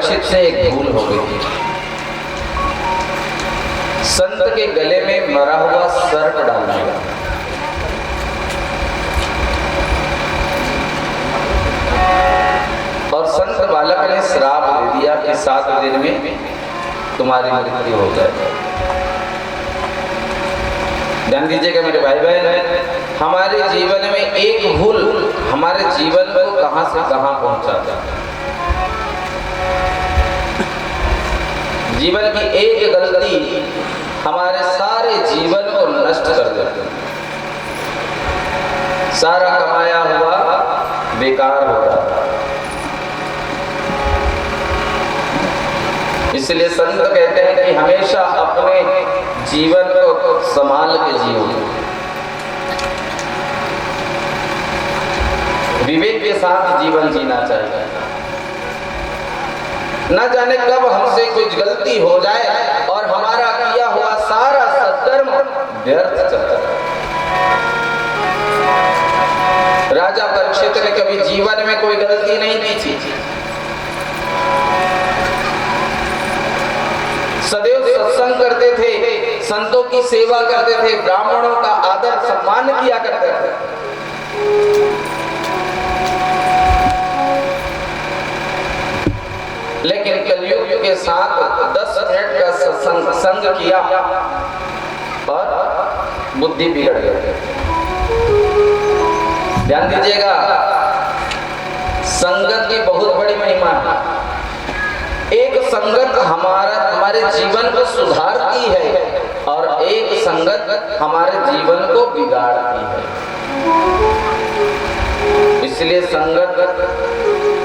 परीक्षित से एक भूल हो गई। संत के गले में मरा हुआ सर्प डाल दिया। और संत बालक ने श्राप दे दिया कि 7 दिन में तुम्हारी मृत्यु हो जाएगी। ध्यान दीजिएगा मेरे भाई बहन, हमारे जीवन में एक भूल हमारे जीवन को कहां से कहां पहुंचाता है। जीवन की एक गलती हमारे सारे जीवन को नष्ट कर देती है। सारा कमाया हुआ बेकार हो जाता है। इसलिए संत कहते हैं कि हमेशा अपने जीवन को संभाल के जियो, विवेक के साथ जीवन जीना चाहिए। न जाने कब हमसे कुछ गलती हो जाए और हमारा किया हुआ सारा सत्कर्म व्यर्थ चला जाए। राजा परीक्षित ने कभी जीवन में कोई गलती नहीं की थी। सदैव सत्संग करते थे, संतों की सेवा करते थे, ब्राह्मणों का आदर सम्मान किया करते थे। लेकिन कलयुग के साथ 10 मिनट का सत्संग किया और बुद्धि बिगड़ गई। ध्यान दीजिएगा, संगत की बहुत बड़ी महिमा है। एक संगत हमारे जीवन को सुधारती है और एक संगत हमारे जीवन को बिगाड़ती है। इसलिए संगत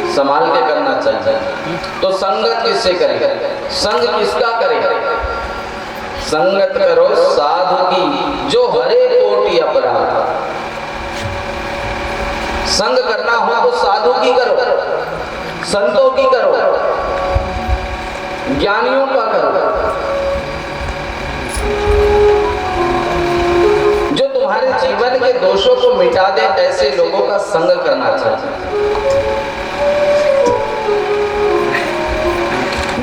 संभाल के करना चाहिए। तो संगत किससे करें? संग किसका करें? संगत करो साधु की जो हरे कोटि अपराध। संग करना हो तो साधु की करो, संतों की करो, ज्ञानियों का करो, जो तुम्हारे जीवन के दोषों को मिटा दे। ऐसे लोगों का संग करना चाहिए।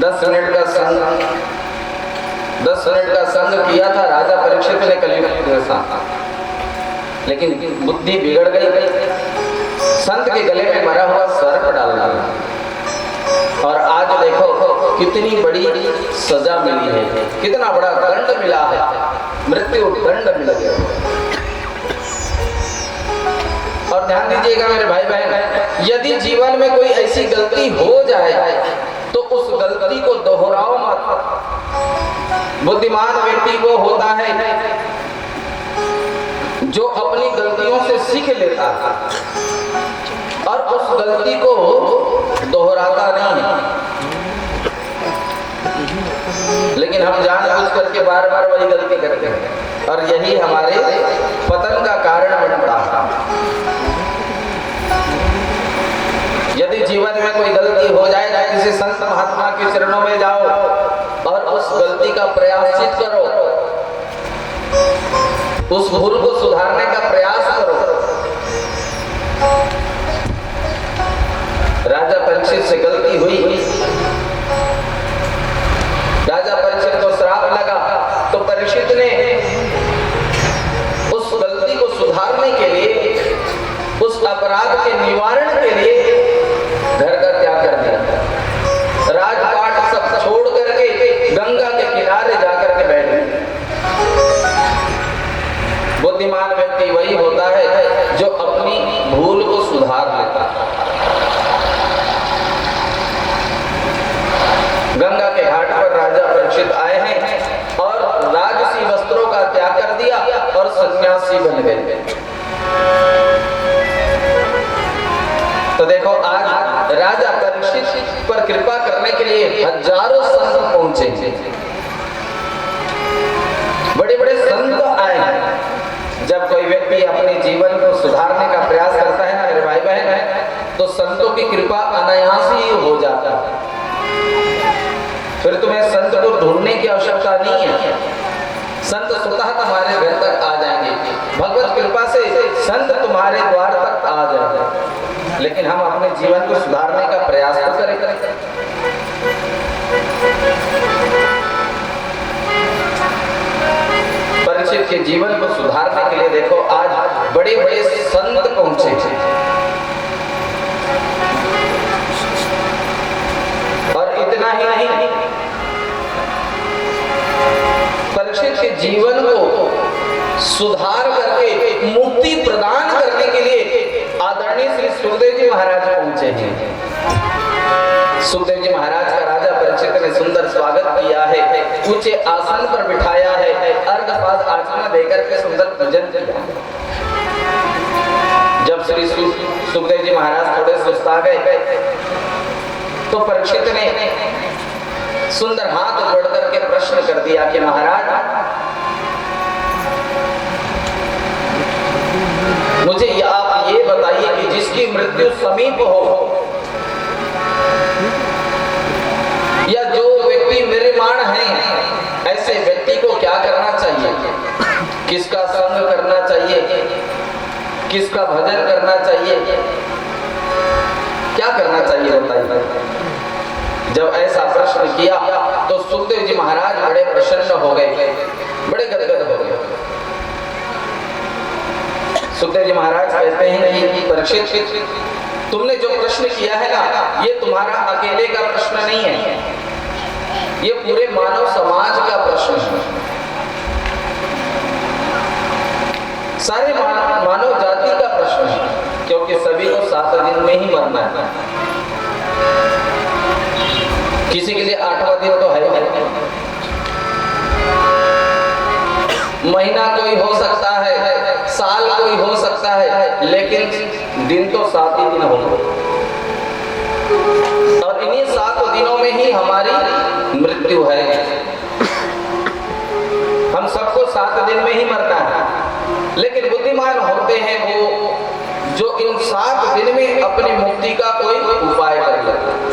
10 मिनट का संग किया था राजा परीक्षित ने कलयुग के साथ, लेकिन बुद्धि बिगड़ गई। संत के गले में मरा हुआ सर्प डाल दिया और आज देखो कितनी बड़ी सजा मिली है, कितना बड़ा दंड मिला है, मृत्यु दंड मिल गया। और ध्यान दीजिएगा मेरे भाई बहन, यदि जीवन में कोई ऐसी गलती हो जाए तो उस गलती को दोहराओ मत। बुद्धिमान व्यक्ति वो होता है जो अपनी गलतियों से सीख लेता है और उस गलती को दोहराता नहीं है। लेकिन हम जानबूझ करके बार बार वही गलती करते हैं और यही हमारे पतन का कारण बन पड़ा है। यदि जीवन में कोई गलती हो जाए तो किसी संत महात्मा के चरणों में जाओ और उस गलती का प्रयासचित करो, उस भूल को सुधारने का प्रयास करो। राजा परीक्षित से गलती हुई, राजा परीक्षित को श्राप लगा, तो परीक्षित ने उस गलती को सुधारने के लिए, उस अपराध के निवारण के लिए घर का त्याग कर दिया। राजपाट सब छोड़ करके गंगा के किनारे जाकर के बैठ गए। बुद्धिमान व्यक्ति वही होता है जो अपनी भूल को सुधार लेता है। गंगा के घाट पर राजा परीक्षित आए हैं और राजसी वस्त्रों का त्याग कर दिया और सन्यासी बन गए। तो देखो आज राजा परीक्षित पर कृपा करने के लिए हजारों संत पहुंचे, बड़े बड़े संत आए हैं। जब कोई व्यक्ति अपने जीवन को सुधारने का प्रयास करता है ना मेरे भाई बहन, तो संतों की कृपा अनायास ही हो जाता है। फिर तुम्हें संत को ढूंढने की आवश्यकता नहीं है, संत स्वतः तुम्हारे घर तक आ जाएंगे। भगवत कृपा से संत तुम्हारे द्वार तक आ जाएंगे। लेकिन हम अपने जीवन को सुधारने का प्रयास तो करें। के जीवन को सुधारने के लिए देखो आज बड़े बड़े संत पहुंचे और इतना ही नहीं, परीक्षित के जीवन को सुधार करके मुक्ति प्रदान करने के लिए आदरणीय श्री सुखदेव जी महाराज पहुंचे हैं। सुखदेव जी महाराज का राजा परीक्षित ने सुंदर स्वागत किया है, ऊंचे आसन पर बिठाया है, अर्घपाद आचमन देकर के सुंदर पूजन किया। जब श्री सुखदेव जी महाराज थोड़े सुस्ता गए तो परीक्षित ने सुंदर हाथ जोड़ करके प्रश्न कर दिया कि महाराज मुझे आप ये बताइए कि जिसकी मृत्यु समीप हो या जो व्यक्ति निर्माण है, ऐसे व्यक्ति को क्या करना चाहिए, किसका संग करना चाहिए, किसका भजन करना चाहिए, क्या करना चाहिए बताइए। जब ऐसा प्रश्न किया तो सुखदेव जी महाराज बड़े प्रसन्न हो गए, बड़े गदगद हो गए। सुखदेव जी महाराज कहते हैं कि परीक्षित तुमने जो प्रश्न किया है ना, ये तुम्हारा अकेले का प्रश्न नहीं है, ये पूरे मानव समाज का प्रश्न है, सारे मानव जाति का प्रश्न है, क्योंकि सभी को 7 दिन में ही मरना है। किसी के लिए 8वां दिन तो है, महीना कोई हो सकता है, साल कोई हो सकता है, लेकिन दिन तो 7 ही दिन होंगे और इन्हीं 7 दिनों में ही हमारी मृत्यु है। हम सबको 7 दिन में ही मरना है, लेकिन बुद्धिमान होते हैं वो जो इन 7 दिन में अपनी मुक्ति का कोई उपाय कर लेते हैं।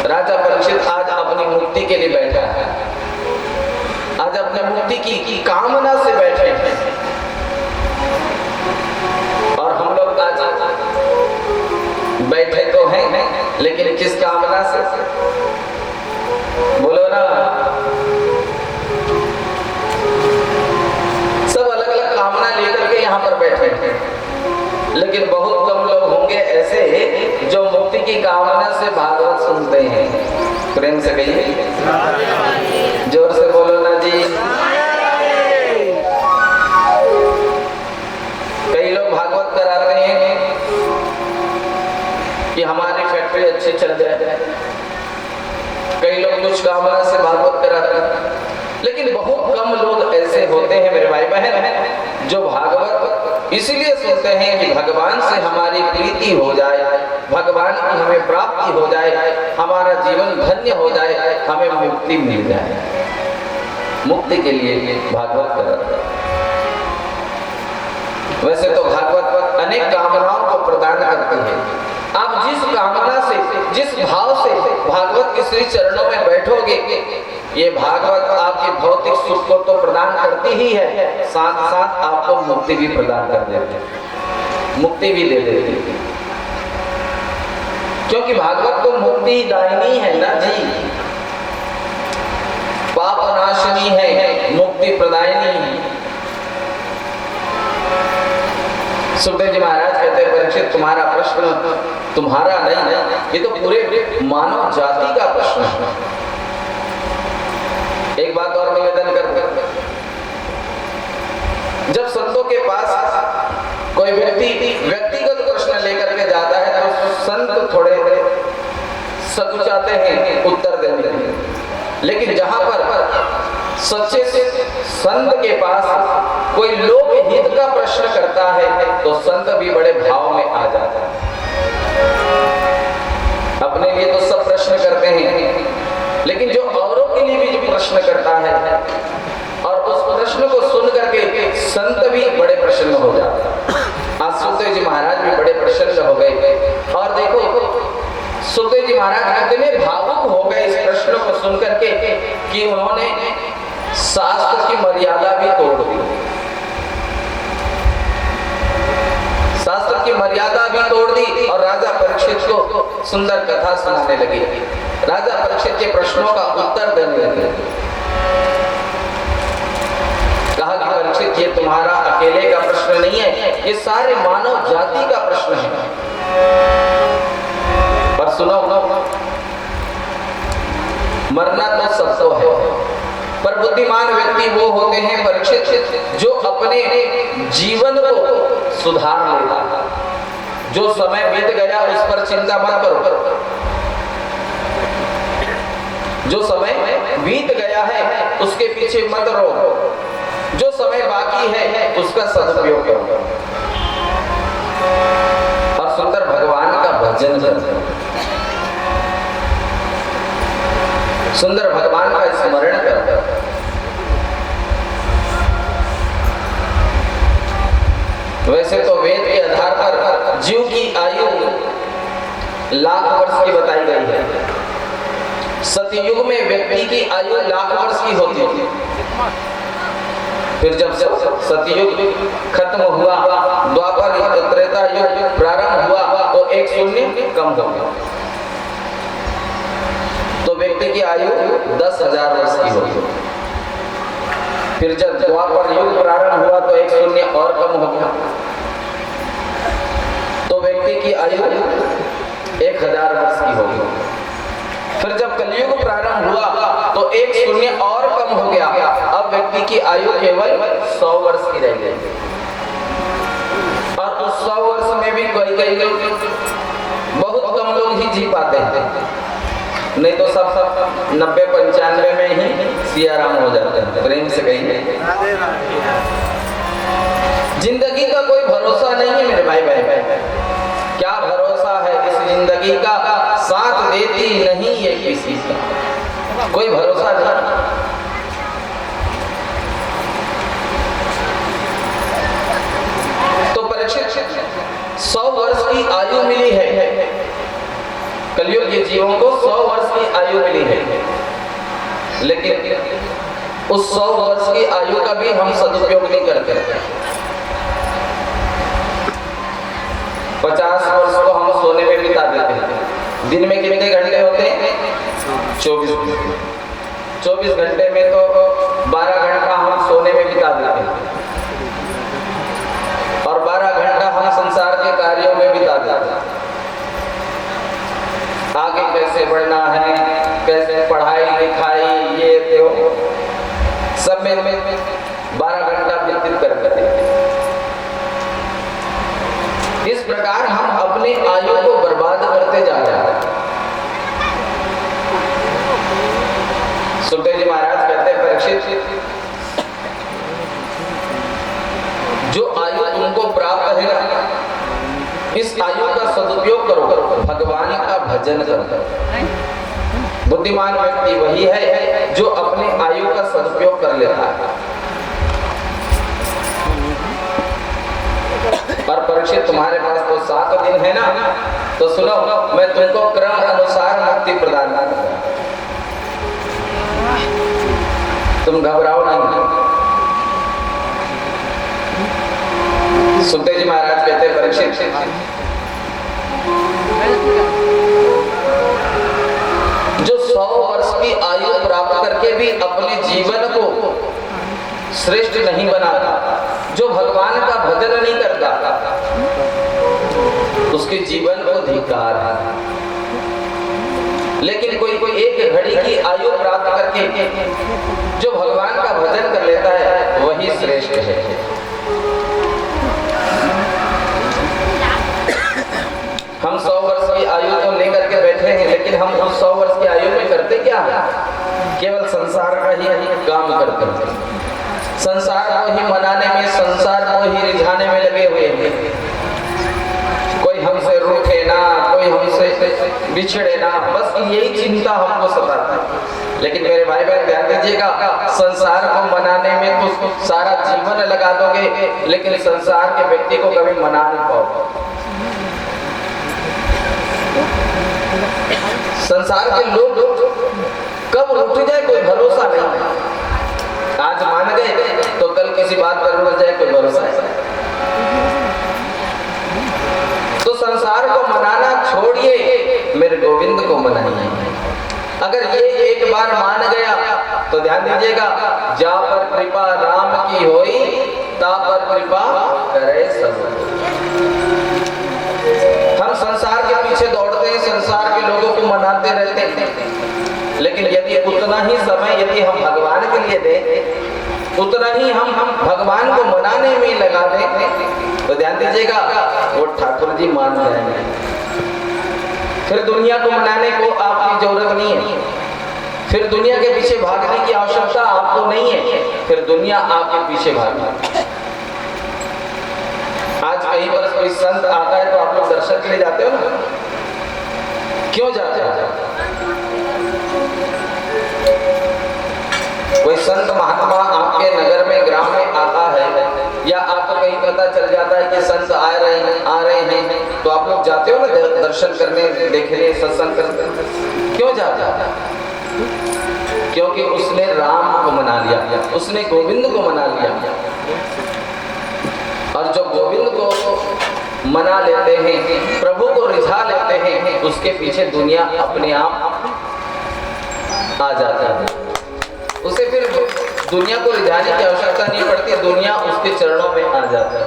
राजा परीक्षित आज अपनी मुक्ति के लिए बैठा है, आज अपने मुक्ति की कामना से बैठे हैं और हम लोग आज बैठे तो हैं, लेकिन किस कामना से, बोलो ना। सब अलग अलग कामना लेकर के यहाँ पर बैठे हैं, लेकिन बहुत कम लोग होंगे ऐसे जो मुक्ति की कामना से भागवत सुनते हैं। प्रेम से कहिए, जोर से बोलो ना जी। कई लोग भागवत कराते हैं कि हमारी फैक्ट्री अच्छी चल जाए, कई लोग कुछ कामना से भागवत कराते हैं, लेकिन बहुत कम लोग ऐसे होते हैं मेरे भाई बहन जो भागवत इसलिए सुनते हैं कि भगवान से हमारी प्रीति हो जाए, भगवान की हमें प्राप्ति हो जाए, हमारा जीवन धन्य हो जाए, हमें मुक्ति मिल जाए। मुक्ति के लिए भागवत कराते हैं। वैसे तो भागवत अनेक कामनाओं को प्रदान करती है। आप जिस कामना से, जिस भाव से भागवत के श्री चरणों में बैठोगे, ये भागवत आपके भौतिक सुख को तो प्रदान करती ही है, साथ साथ आपको मुक्ति भी प्रदान कर देती है, मुक्ति भी दे देती है, क्योंकि भागवत तो मुक्ति दायिनी है ना जी, पाप नाशनी है, मुक्ति प्रदायिनी है। सुखदेव जी महाराज कहते हैं परीक्षित तुम्हारा प्रश्न तुम्हारा नहीं, ये तो पूरे मानव जाति का प्रश्न है। एक बात और निवेदन करते हैं, जब संतों के पास कोई व्यक्ति व्यक्तिगत प्रश्न लेकर के जाता है तो संत थोड़े सकुचाते हैं उत्तर देने के लिए, लेकिन जहां पर सच्चे संत के पास कोई लोक हित का प्रश्न करता है तो संत भी बड़े भाव में आ जाता है। अपने लिए तो सब प्रश्न करते हैं, लेकिन जो औरों के लिए भी जो प्रश्न करता है और उस प्रश्न को सुन करके संत भी बड़े प्रसन्न हो जाते हैं। आज सुखदेव जी महाराज भी बड़े प्रसन्न हो गए और देखो सुखदेव जी महाराज इतने भावुक हो गए इस प्रश्न को सुन करके कि उन्होंने शास्त्र की मर्यादा भी तोड़ दी, शास्त्र की मर्यादा भी तोड़ दी और राजा परीक्षित को सुंदर कथा सुनाने लगे, राजा परीक्षित के प्रश्नों का उत्तर देने लगे। कहा कि परीक्षित, ये तुम्हारा अकेले का प्रश्न नहीं है, ये सारे मानव जाति का प्रश्न है। पर सुनो, मरना तो सबको है, पर बुद्धिमान व्यक्ति वो होते हैं परीक्षित जो अपने जीवन को सुधार लेता। जो समय बीत गया उस पर चिंता मत करो, जो समय बीत गया है उसके पीछे मत रहो, जो समय बाकी है उसका सदुपयोग करो और सुंदर भगवान का भजन करो, सुंदर भगवान का स्मरण करो। वैसे तो वेद के आधार पर जीव की आयु लाख वर्ष की बताई गई है। सतयुग में व्यक्ति की आयु लाख वर्ष की होती थी, फिर जब सतयुग खत्म हुआ, द्वापर त्रेता युग प्रारंभ हुआ तो एक शून्य कम हो गया, तो व्यक्ति की आयु 10,000 वर्ष की होगी। फिर जब द्वापर युग प्रारंभ हुआ तो एक शून्य और कम हो गया, तो व्यक्ति की आयु 1,000 वर्ष की होगी। फिर जब कलयुग प्रारंभ हुआ तो एक शून्य और कम हो गया, अब व्यक्ति की आयु केवल 100 वर्ष की रह गई। और उस 100 वर्ष में भी कई बहुत कम लोग ही जी पाते हैं, नहीं तो सब 90-95 में ही सियाराम हो जाते हैं। प्रेम से कहिए, जिंदगी का कोई भरोसा नहीं है मेरे भाई बहन। क्या भरोसा है इस जिंदगी का, साथ देती नहीं है किसी का, कोई भरोसा नहीं। तो परीक्षित 100 वर्ष की आयु मिली है, कलयुग के जीवों को 100 वर्ष की आयु मिली है, लेकिन उस 100 वर्ष की आयु का भी हम सदुपयोग नहीं करते। 50 वर्ष को हम सोने में बिता देते हैं। दिन में कितने घंटे होते हैं? 24 घंटे में तो 12 घंटा हम सोने में बिता देते हैं और 12 घंटा हम संसार के कार्यों में बिता देते हैं। आगे कैसे बढ़ना है, कैसे पढ़ाई लिखाई, ये तो सब में 12 घंटा व्यतीत कर देते हैं। इस प्रकार हम अपने आयु को बर्बाद करते जा रहे हैं। सुखदेव जी महाराज कहते हैं, परीक्षित, जो आयु तुमको प्राप्त है ना, इस आयु का सदुपयोग करो, भगवान का भजन करो। बुद्धिमान व्यक्ति वही है जो अपने आयु का सदुपयोग कर लेता है। और परीक्षित, तुम्हारे पास तो 7 दिन है ना, तो सुनो, मैं तुमको क्रम अनुसार मुक्ति प्रदान करूंगा, तुम घबराओ नहीं। सुखदेव जी महाराज कहते हैं, परीक्षित, जो 100 वर्ष की आयु प्राप्त करके भी अपने जीवन को श्रेष्ठ नहीं बनाता, जो भगवान का भजन नहीं करता, उसके जीवन को धिक्कार है। लेकिन कोई एक घड़ी की आयु प्राप्त करके जो भगवान का भजन कर लेता है वही श्रेष्ठ है। हम 100 वर्ष की आयु तो लेकर के बैठे हैं, लेकिन हम उस 100 वर्ष की आयु में करते क्या है? केवल संसार का ही काम करते हैं, संसार को ही मनाने में, संसार को ही रिझाने में लगे हुए हैं। कोई हमसे रूठे ना, कोई हमसे बिछड़े ना, बस यही चिंता हमको सताती है। लेकिन मेरे भाई बहन ध्यान दीजिएगा, संसार को मनाने में तो सारा जीवन लगा दोगे, लेकिन संसार के व्यक्ति को कभी मना नहीं पाओगे। संसार के लोग कब रूठ जाए कोई भरोसा नहीं। आज मान गए तो कल किसी बात पर रुक जाए कोई भरोसा है। तो संसार को मनाना छोड़िए, मेरे गोविंद को मनाइए। अगर ये एक बार मान गया तो ध्यान दीजिएगा, जा पर कृपा राम की होई, ता पर कृपा करे सब। हम संसार के पीछे दौड़ते हैं, संसार के लोगों को मनाते रहते हैं, लेकिन यदि उतना ही समय यदि हम भगवान के लिए दें, उतना ही हम भगवान को मनाने में लगा दें, तो ध्यान दीजिएगा वो ठाकुर जी मान जाएंगे। फिर दुनिया को मनाने को आपकी जरूरत नहीं है, फिर दुनिया के पीछे भागने की आवश्यकता आपको नहीं है, फिर दुनिया आपके पीछे भागे। आज कहीं पर कोई संत आता है तो आप लोग दर्शन के लिए जाते हो ना, क्यों जाते हो? कोई संत महात्मा आपके नगर में ग्राम में आता है, या आपको कहीं पता चल जाता है कि संत आ रहे हैं, तो आप लोग जाते हो ना दर्शन करने, देखने, सत्संग करने। क्यों जाते हो? क्योंकि उसने राम को मना लिया, उसने गोविंद को मना लिया। और जो गोविंद को मना लेते हैं, प्रभु को रिझा लेते हैं, उसके पीछे दुनिया अपने आप आ जाता है। उसे फिर दुनिया को रिझाने की आवश्यकता नहीं पड़ती, दुनिया उसके चरणों में आ जाता है।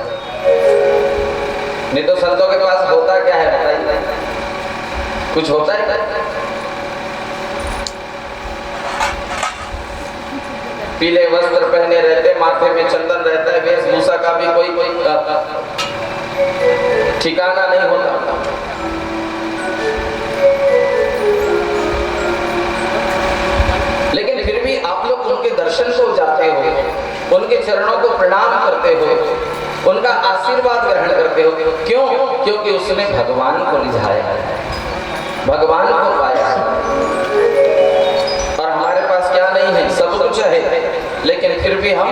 नहीं तो संतों के पास होता क्या है बताइए? कुछ होता है? पीले वस्त्र पहने रहते, माथे में चंदन रहता है, वेशभूषा का भी कोई ठिकाना नहीं होता। लेकिन फिर भी आप लोग उनके दर्शन को जाते हो, उनके चरणों को प्रणाम करते हो, उनका आशीर्वाद ग्रहण करते हो। क्यों? क्योंकि उसने भगवान को रिझाया है, भगवान को पाया। और हमारे पास क्या नहीं है? सब कुछ है, लेकिन फिर भी हम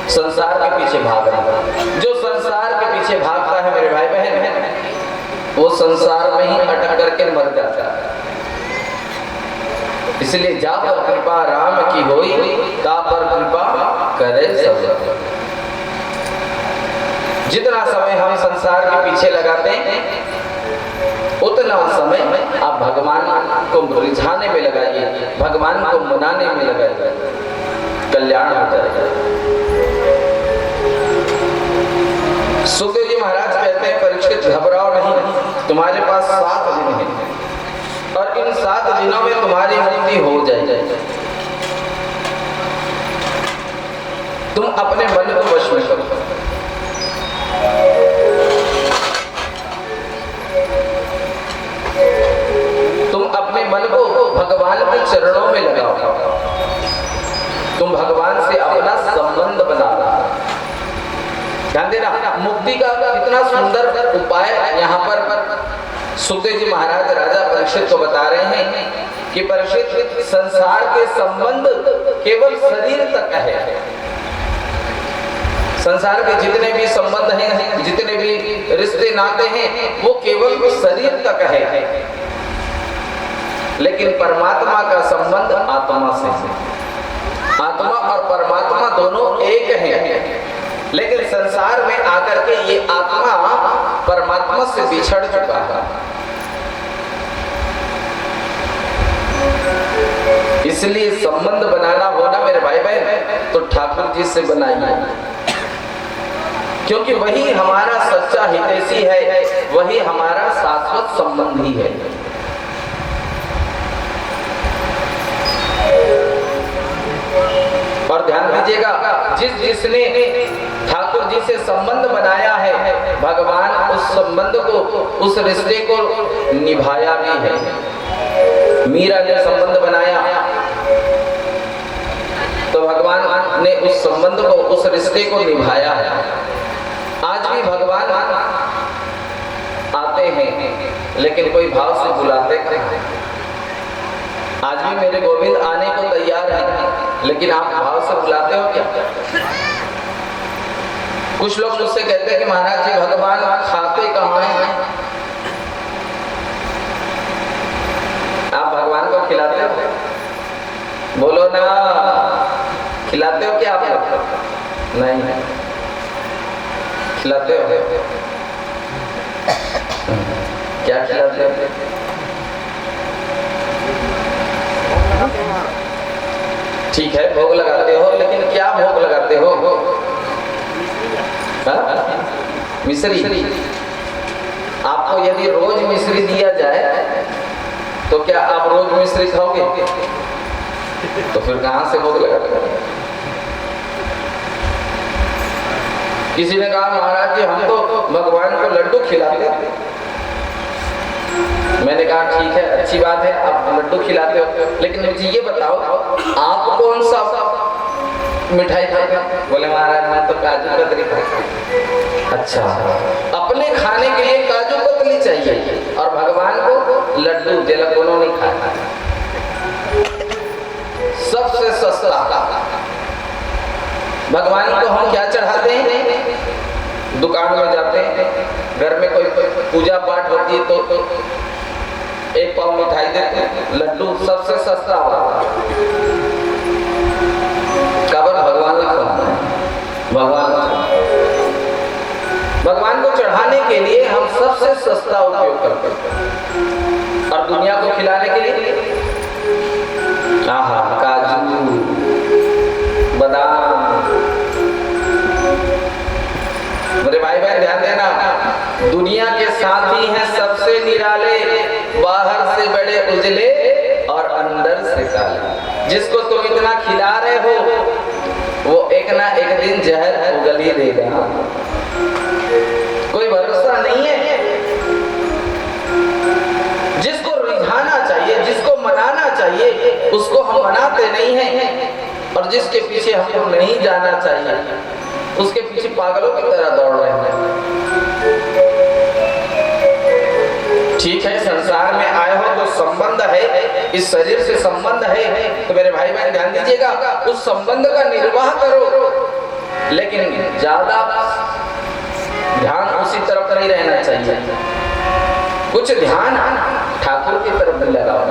संसार के पीछे भाग रहे हैं। जो संसार के पीछे भागता है मेरे भाई बहन, वो संसार में ही अटक करके मर जाता है। इसलिए जा पर कृपा राम की होई, ता पर कृपा करे सब। जितना समय हम संसार के पीछे लगाते हैं, उतना समय आप भगवान को रिझाने में लगाइए, भगवान को मनाने में लगाइए, कल्याण हो जाएगा। सुखदेव जी महाराज कहते हैं, परीक्षित घबराओ नहीं, तुम्हारे पास 7 दिन हैं और इन 7 दिनों में तुम्हारी मुक्ति हो जाएगी। तुम अपने मन को वश में करो, तुम अपने मन को भगवान के चरणों में लगाओ, तुम भगवान से अपना संबंध बना लो। ध्यान देना, मुक्ति का कितना सुंदर उपाय यहाँ पर सुखदेव जी महाराज राजा परीक्षित को बता रहे हैं कि परीक्षित, संसार के संबंध केवल शरीर तक है। संसार के जितने भी संबंध हैं, जितने भी रिश्ते नाते हैं, वो केवल शरीर तक है, लेकिन परमात्मा का संबंध आत्मा से है। आत्मा और परमात्मा दोनों एक हैं, लेकिन संसार में आकर के ये आत्मा परमात्मा से बिछड़ चुका है। इसलिए संबंध बनाना होना मेरे भाई बहन, तो ठाकुर जी से बनाइए, क्योंकि वही हमारा सच्चा हितैषी है, वही हमारा शाश्वत संबंधी है। और ध्यान दीजिएगा, जिसने ठाकुर जी से संबंध बनाया है, भगवान उस संबंध को, उस रिश्ते को निभाया भी है। मीरा ने संबंध बनाया तो भगवान ने उस संबंध को, उस रिश्ते को निभाया है। आज भी भगवान आते हैं, लेकिन कोई भाव से बुलाते हैं। आज भी मेरे गोविंद आने को तैयार है, लेकिन आप भाव से बुलाते हो क्या? कुछ लोग मुझसे कहते हैं कि महाराज जी, भगवान खाते कहाँ हैं? आप भगवान को खिलाते हो? बोलो ना, खिलाते हो क्या आप लोग? नहीं खिलाते हो? क्या खिलाते हो? ठीक है भोग लगाते हो, लेकिन क्या भोग लगाते हो? मिश्री। आपको यदि रोज मिश्री दिया जाए तो क्या आप रोज मिश्री खाओगे? तो फिर कहां से भोग लगाते? किसी ने कहा महाराज जी हम तो भगवान को लड्डू खिलाते हैं। मैंने कहा ठीक है, अच्छी बात है, आप लड्डू खिलाते हो, लेकिन मुझे ये बताओ आप कौन सा मिठाई खाते हो? बोले महाराज मैं तो काजू कतली खाता हूं। अच्छा, अपने खाने के लिए काजू कतली चाहिए और भगवान को लड्डू जलकोनो नहीं खाना। सबसे सस्ता भगवान को हम क्या चढ़ाते हैं? दुकान में जाते हैं, घर में कोई पूजा पाठ होती है तो एक पाव मिठाई देते हैं, लड्डू सबसे सस्ता वाला। काबर भगवान भगवान को चढ़ाने के लिए हम सबसे सस्ता उपयोग करते हैं, और दुनिया को खिलाने के लिए काजू बादाम। मेरे भाई बहन ध्यान देना, दुनिया के साथी हैं सबसे निराले, बाहर से बड़े उजले और अंदर से काले। जिसको तुम इतना खिला रहे हो वो एक ना एक दिन जहर उगल ही देगा, कोई भरोसा नहीं है। जिसको रिझाना चाहिए, जिसको मनाना चाहिए, उसको हम मनाते नहीं हैं, और जिसके पीछे हमको नहीं जाना चाहिए उसके पीछे पागलों की तरह दौड़ रहे हैं। ठीक है, संसार में आए हो तो संबंध है, इस शरीर से संबंध है, तो मेरे भाई बहन ध्यान दीजिएगा, उस संबंध का निर्वाह करो, लेकिन ज्यादा ध्यान उसी तरफ नहीं रहना चाहिए। कुछ ध्यान ठाकुर की तरफ भी लगाओ,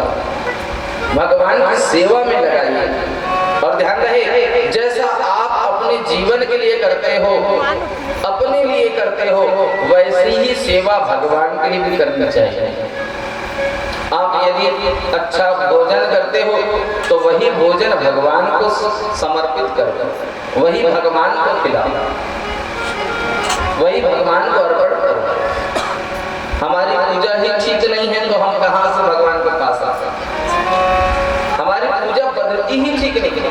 भगवान की सेवा में लगाइए। और ध्यान रहे, जैसा आप अपने जीवन के लिए करते हो, अपने लिए करते हो, वैसी ही सेवा भगवान के लिए भी करनी चाहिए। आप यदि अच्छा भोजन करते हो तो वही भोजन भगवान को समर्पित करो, वही भगवान को खिलाओ, वही भगवान को अर्पण करो। हमारी पूजा ही ठीक नहीं है तो हम कहां से भगवान को पा सकते हैं? हमारी पूजा पद्धति ही ठीक नहीं है,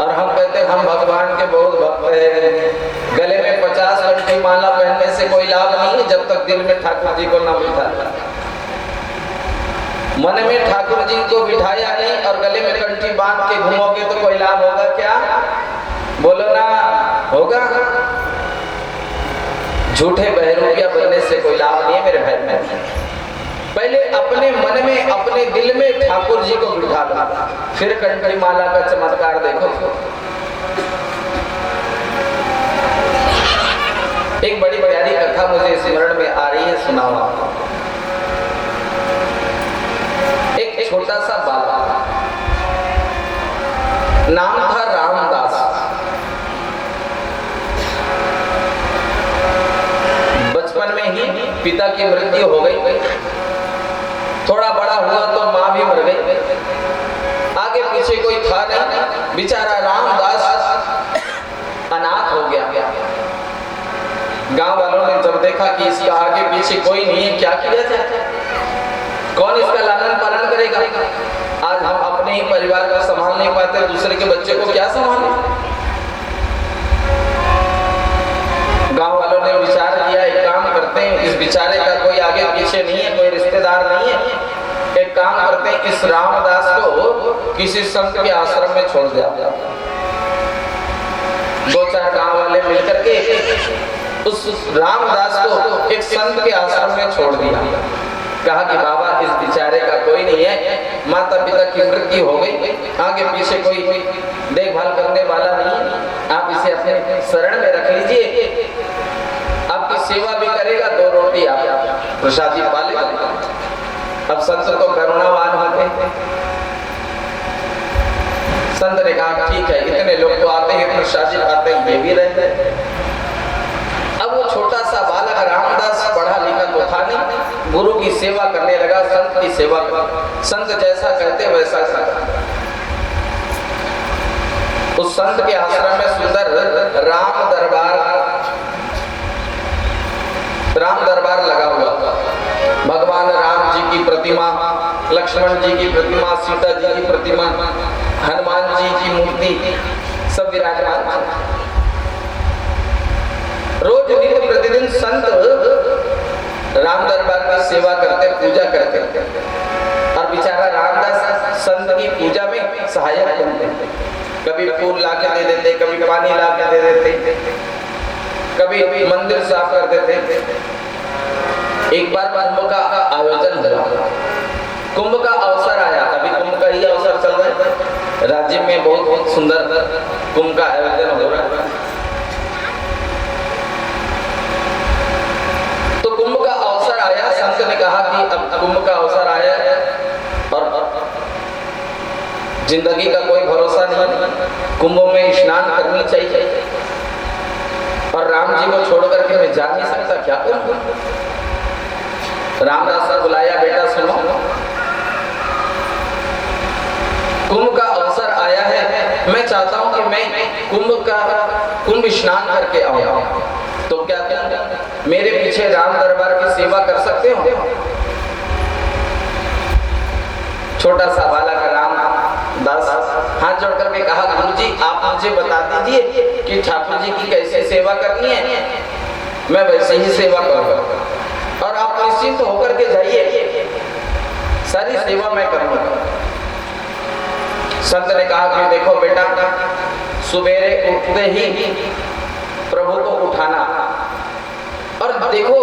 और हम कहते हैं हम भगवान के बहुत भक्त हैं। गले में 50 कंठी माला पहनने से कोई लाभ नहीं है जब तक दिल में ठाकुर जी को न बिठा, मन में ठाकुर जी को बिठाया नहीं और गले में कंठी बांध के घूमोगे तो कोई लाभ होगा क्या? बोलो ना, होगा? झूठे बहरूपिया बनने से कोई लाभ नहीं है मेरे भाई बहन। पहले अपने मन में, अपने दिल में ठाकुर जी को बिठा लो, फिर कंठी माला का चमत्कार देखो। एक बड़ी प्यारी कथा मुझे स्मरण में आ रही है, सुनाओ आपको। एक छोटा सा बालक, नाम था रामदास। बचपन में ही पिता की मृत्यु हो गई, थोड़ा बड़ा हुआ तो माँ भी मर गई, आगे पीछे कोई था नहीं, बेचारा रामदास अनाथ हो गया। गांव वालों ने जब देखा कि इसका आगे पीछे कोई नहीं है, क्या किया जाए, कौन इसका लालन पालन करेगा? आज हम अपने ही परिवार को संभाल नहीं पाते, दूसरे के बच्चे को क्या संभालें? गांव वालों ने विचार किया, एक काम करते हैं, इस बेचारे का कोई आगे पीछे नहीं है, कोई रिश्तेदार नहीं है, एक काम करते हैं, इस रामदास को किसी संत के आश्रम में छोड़ दिया। 2-4 गांव वाले मिलकर के उस रामदास को एक संत के आश्रम में छोड़ दिया। कहा कि बाबा इस बेचारे का कोई नहीं है, माता पिता की मृत्यु हो गई, आगे पीछे कोई देखभाल करने वाला नहीं है, आप इसे अपने शरण में रख लीजिए, आपकी सेवा भी करेगा, 2 रोटी आप प्रसादी पालेगा। अब संत तो करुणावान होते, संत ने कहा ठीक है, इतने लोग तो आते हैं, प्रसादी खाते हैं, ये भी रहते हैं। अब वो छोटा सा बालक रामदास पढ़ा लिखा तो था नहीं, गुरु की सेवा करने लगा, संत की सेवा कर, संत जैसा कहते वैसा करता। उस संत के आश्रम में सुंदर राम दरबार लगा हुआ। भगवान राम जी की प्रतिमा, लक्ष्मण जी की प्रतिमा, सीता जी की प्रतिमा, हनुमान जी की मूर्ति सब विराजमान। रोज नित्य प्रतिदिन संत राम दरबार की सेवा करते, पूजा करते, और बेचारा रामदास संत की पूजा में सहायक बनते। कभी फूल ला के दे देते, कभी पानी ला के दे देते, कभी मंदिर साफ कर देते। एक बार कुंभ का आयोजन हुआ, कुंभ का अवसर आया, अभी कुंभ का ही अवसर चल रहा है, राज्य में बहुत सुंदर कुंभ का आयोजन हो रहा है। तो कुंभ का अवसर आया, संत ने कहा कि अब कुंभ का अवसर आया है और जिंदगी का कोई भरोसा नहीं, कुंभ में स्नान करनी चाहिए, और राम जी को छोड़ करके मैं जा नहीं सकता, क्या करूं? रामदास ने बुलाया, बेटा सुनो, कुंभ का अवसर आया है, मैं चाहता हूं कि मैं कुंभ स्नान करके आऊं, तो क्या तुम मेरे पीछे राम दरबार की सेवा कर सकते हो? छोटा सा बालक रामदास हाथ जोड़ करके कहा, गुरुजी आप मुझे बता दीजिए कि ठाकुर जी की कैसे सेवा करनी है, मैं वैसे ही सेवा करूंगा और आप निश्चिंत होकर के जाइए, सारी सेवा मैं करूंगा। संत ने कहा कि देखो बेटा, सुबेरे उठते ही प्रभु को उठाना, और देखो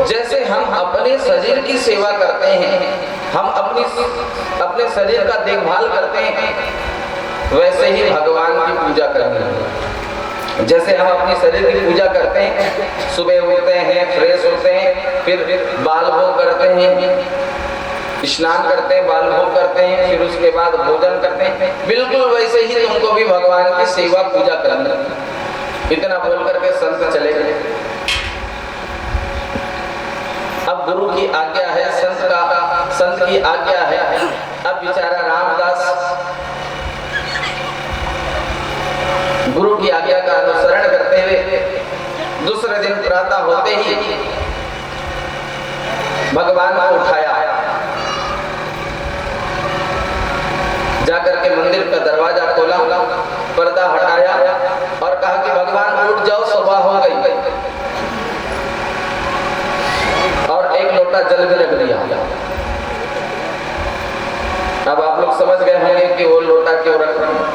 जैसे हम अपने शरीर की सेवा करते हैं, हम अपने शरीर का देखभाल करते हैं, वैसे ही भगवान की पूजा करनी है। जैसे हम अपने शरीर की पूजा करते हैं, सुबह उठते हैं, फ्रेश होते हैं, फिर बाल भोग करते हैं, स्नान करते हैं, बाल भोग करते हैं, फिर उसके बाद भोजन करते हैं, बिल्कुल वैसे ही तुमको भी भगवान की सेवा पूजा करनी है। इतना बोल करके संत चले गए। अब गुरु की आज्ञा है, संत की आज्ञा है। अब बेचारा रामदास गुरु की आज्ञा का अनुसरण करते हुए दूसरे दिन प्रातः होते ही भगवान को उठाया, जाकर के मंदिर का दरवाजा खोला, पर्दा हटाया और कहा कि भगवान उठ जाओ, सुबह हो गई, और एक लोटा जल भी रख दिया। अब आप लोग समझ गए होंगे कि वो लोटा क्यों रख रहे हैं।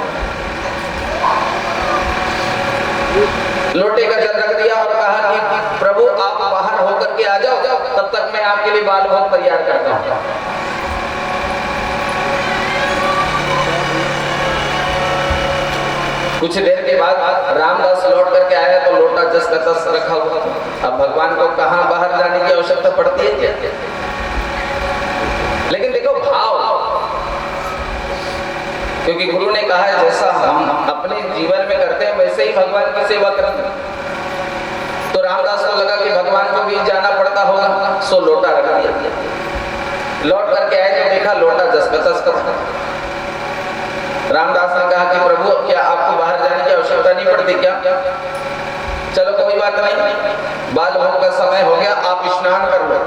लोटे का जल रख दिया और कहा कि प्रभु आप बाहर होकर के आ जाओ, तब तक मैं आपके लिए बाल भोग तैयार करता हूं। कुछ देर के बाद रामदास लौट करके आया तो लोटा जस का तस रखा हुआ था। अब भगवान को कहां बाहर जाने की आवश्यकता पड़ती है क्या? लेकिन देखो भाव, क्योंकि गुरु ने कहा है जैसा हम अपने जीवन में करते हैं वैसे ही भगवान की सेवा करेंगे। तो रामदास को लगा कि भगवान को भी जाना पड़ता होगा, सो लोटा रख दिया। लौट करके आए तो देखा लोटा जस का तस का। रामदास ने कहा कि प्रभु क्या आपको बाहर जाने की आवश्यकता नहीं पड़ती क्या? चलो कोई बात नहीं, बाल भोग का समय हो गया, आप स्नान कर लो।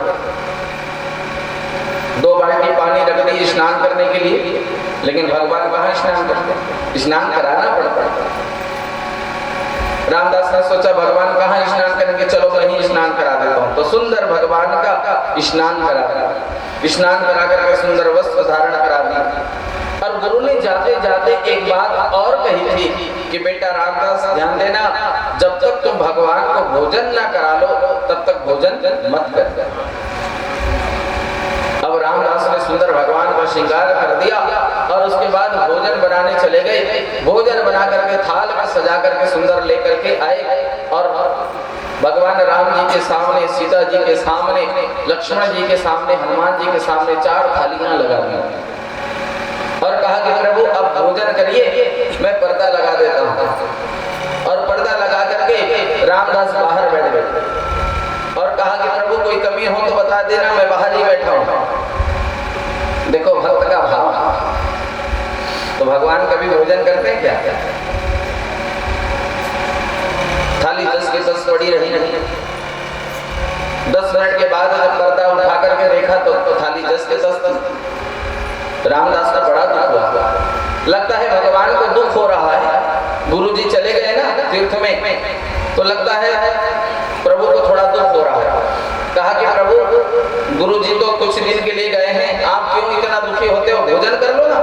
2 बाल्टी पानी रख दी स्नान करने के लिए, लेकिन भगवान कहाँ स्नान करते? स्नान कराना पड़ता। रामदास ने सोचा भगवान कहाँ स्नान करेंगे, चलो मैं ही स्नान करा देता हूँ। तो सुंदर भगवान का स्नान करा दिया, स्नान करा करके सुंदर वस्त्र धारण करा दिया। और गुरु ने जाते जाते एक बात और कही थी कि बेटा रामदास ध्यान देना, जब तक तुम भगवान को भोजन ना करा लो तब तक भोजन मत कर। अब रामदास ने सुंदर भगवान का श्रृंगार कर दिया और उसके बाद भोजन बनाने चले गए। भोजन बना करके थाल में सजा करके सुंदर लेकर के आए और भगवान राम जी के सामने, सीता जी के सामने, लक्ष्मण जी के सामने, हनुमान जी के सामने 4 थालियां लगा दी और कहा कि प्रभु अब भोजन करिए, मैं पर्दा लगा देता हूँ। और पर्दा लगा करके रामदास बाहर बैठ गए और कहा कि प्रभु कोई कमी हो तो बता देना, मैं बाहर ही बैठा हूँ। देखो भक्त का भाव। तो भगवान कभी भोजन करते हैं क्या? थाली 10 की 10 पड़ी रही। 10 मिनट के बाद जब पर्दा उठा करके देखा तो थाली 10 के 10 थी। रामदास को बड़ा दुख हुआ, लगता है भगवान को दुख हो रहा है। गुरुजी चले गए ना तीर्थ में, तो लगता है प्रभु को थोड़ा दुख हो रहा है। कहा कि प्रभु, गुरुजी तो कुछ दिन के लिए गए हैं, आप क्यों इतना दुखी होते हो, भोजन कर लो ना।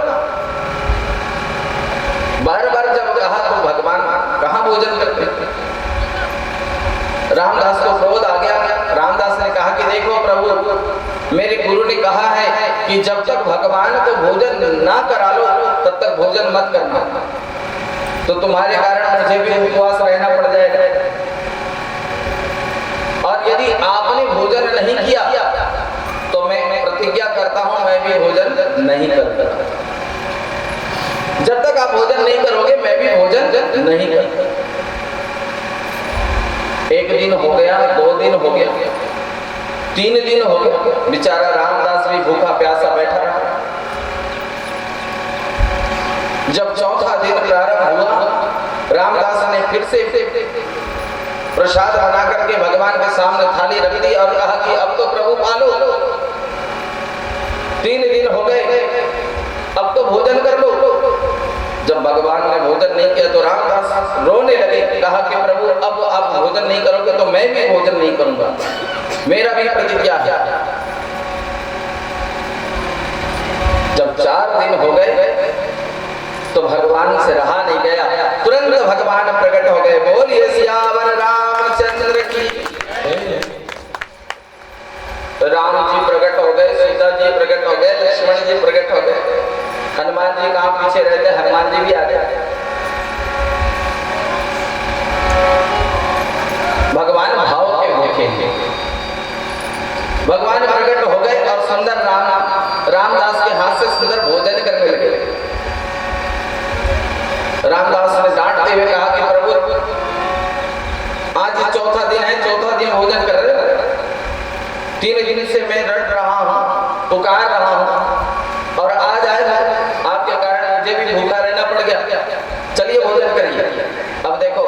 बार बार जब कहा तो भगवान कहाँ भोजन करते। रामदास को क्रोध आ गया। रामदास ने कहा कि देखो प्रभु, मेरे गुरु ने कहा है कि जब तक भगवान को भोजन ना करा लो तब तक भोजन मत करना, तो तुम्हारे कारण मुझे भी उपवास रहना पड़ जाएगा। और यदि आपने भोजन नहीं किया तो मैं प्रतिज्ञा करता हूं मैं भी भोजन नहीं करूंगा। जब तक आप भोजन नहीं करोगे मैं भी भोजन नहीं करूंगा। 1 दिन हो गया, 2 दिन हो गया, 3 दिन हो गया, बेचारा रामदास भी भूखा प्यासा बैठा रहा। जब चौथा दिन प्रारंभ हुआ, रामदास ने फिर से प्रसाद बना करके भगवान के सामने थाली रख दी और कहा कि अब तो प्रभु पालो, 3 दिन हो गए, अब तो भोजन कर लो। जब भगवान ने भोजन नहीं किया तो रामदास रोने लगे, कहा कि प्रभु अब आप भोजन नहीं करोगे तो मैं भी भोजन नहीं करूंगा, मेरा भी प्रतिज्ञा है। जब 4 दिन हो गए तो भगवान से रहा नहीं गया, तुरंत भगवान प्रकट हो गए। बोलिए सियावर रामचंद्र की। राम जी प्रकट हो गए, सीता जी प्रकट हो गए, लक्ष्मण जी प्रकट हो गए, हनुमान जी कहाँ पीछे रहते, हनुमान जी भी आ गए। भगवान भाव के भूखे हैं। भगवान प्रकट हो गए और सुंदर रामदास के हाथ से सुंदर भोजन करने लगे। रामदास ने डांटते हुए कहा कि प्रभु, आज 4था दिन है, 4था दिन भोजन कर रहे हो। 3 दिन से मैं रट रहा हूँ, पुकार रहा हूँ, और आज आपके कारण मुझे भी भूखा रहना पड़ गया। चलिए भोजन करिए। अब देखो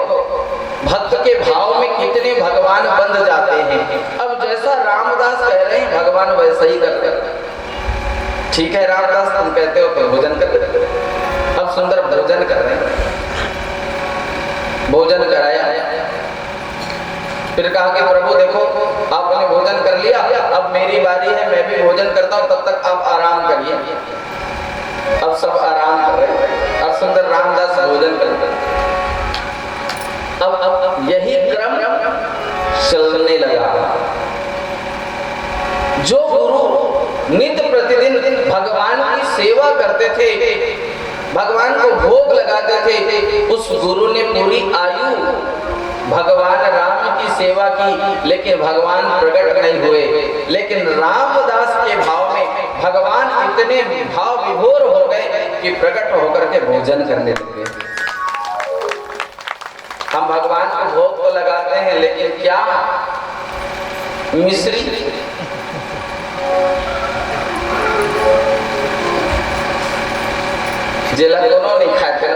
भक्त के भाव में कितने भगवान बंध जाते हैं। अब जैसा रामदास कह रहे हैं भगवान वैसा ही करते हैं। ठीक है रामदास, तुम कहते हो तो भोजन कर लेते। अब सुंदर भोजन कर रहे हैं, भोजन कराया, फिर कहा कि प्रभु देखो आपने भोजन कर लिया, अब मेरी बारी है, मैं भी भोजन करता हूं, तब तक आप आराम करिए। अब सब आराम कर रहे हैं और सुंदर रामदास भोजन कर रहे हैं। अब यही क्रम चलने लगा। जो गुरु नित्य प्रतिदिन भगवान की सेवा करते थे, भगवान को भोग लगाते थे, उस गुरु ने पूरी आयु भगवान राम की सेवा की, लेकिन भगवान प्रकट नहीं हुए। लेकिन रामदास के भाव में भगवान इतने भाव विभोर हो गए कि प्रकट होकर के भोजन करने लगे। हम भगवान को भोग तो लगाते हैं, लेकिन क्या मिश्री जिला दोनों नहीं खाते,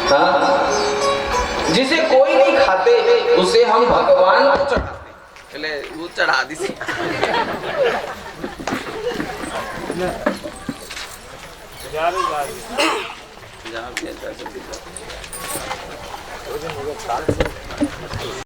हाँ, जिसे कोई नहीं खाते उसे हम भगवान को चढ़ाते। चले वो चढ़ा दी जा